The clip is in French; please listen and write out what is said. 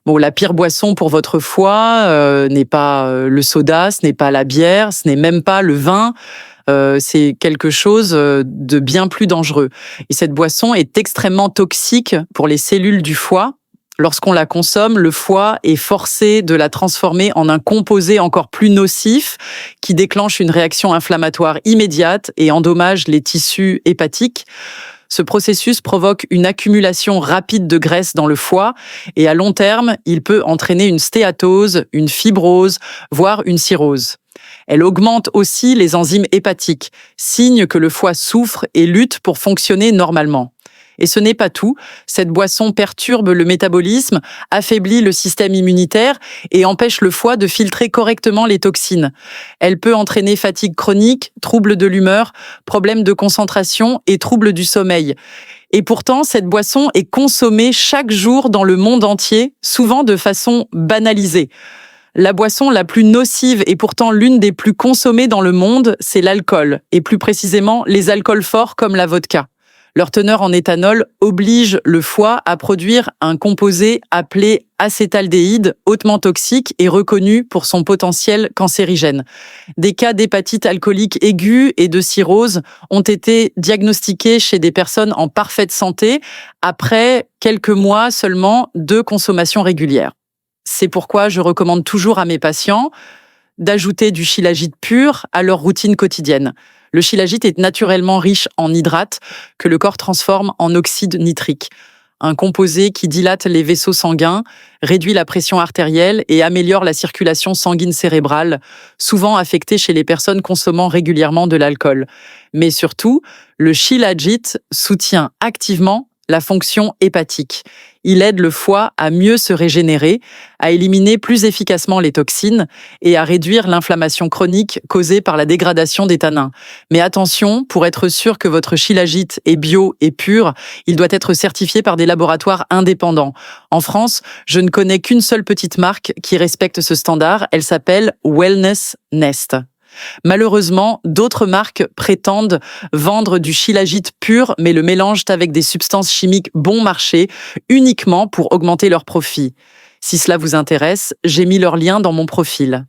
Bon, la pire boisson pour votre foie n'est pas le soda, ce n'est pas la bière, ce n'est même pas le vin. C'est quelque chose de bien plus dangereux. Et cette boisson est extrêmement toxique pour les cellules du foie. Lorsqu'on la consomme, le foie est forcé de la transformer en un composé encore plus nocif qui déclenche une réaction inflammatoire immédiate et endommage les tissus hépatiques. Ce processus provoque une accumulation rapide de graisse dans le foie et à long terme, il peut entraîner une stéatose, une fibrose, voire une cirrhose. Elle augmente aussi les enzymes hépatiques, signe que le foie souffre et lutte pour fonctionner normalement. Et ce n'est pas tout, cette boisson perturbe le métabolisme, affaiblit le système immunitaire et empêche le foie de filtrer correctement les toxines. Elle peut entraîner fatigue chronique, troubles de l'humeur, problèmes de concentration et troubles du sommeil. Et pourtant, cette boisson est consommée chaque jour dans le monde entier, souvent de façon banalisée. La boisson la plus nocive et pourtant l'une des plus consommées dans le monde, c'est l'alcool, et plus précisément les alcools forts comme la vodka. Leur teneur en éthanol oblige le foie à produire un composé appelé acétaldéhyde, hautement toxique et reconnu pour son potentiel cancérigène. Des cas d'hépatite alcoolique aiguë et de cirrhose ont été diagnostiqués chez des personnes en parfaite santé après quelques mois seulement de consommation régulière. C'est pourquoi je recommande toujours à mes patients d'ajouter du shilajit pur à leur routine quotidienne. Le shilajit est naturellement riche en hydrates que le corps transforme en oxyde nitrique, un composé qui dilate les vaisseaux sanguins, réduit la pression artérielle et améliore la circulation sanguine cérébrale, souvent affectée chez les personnes consommant régulièrement de l'alcool. Mais surtout, le shilajit soutient activement la fonction hépatique. Il aide le foie à mieux se régénérer, à éliminer plus efficacement les toxines et à réduire l'inflammation chronique causée par la dégradation des tanins. Mais attention, pour être sûr que votre shilajit est bio et pur, il doit être certifié par des laboratoires indépendants. En France, je ne connais qu'une seule petite marque qui respecte ce standard. Elle s'appelle Wellness Nest. Malheureusement, d'autres marques prétendent vendre du shilajit pur, mais le mélangent avec des substances chimiques bon marché, uniquement pour augmenter leurs profits. Si cela vous intéresse, j'ai mis leur lien dans mon profil.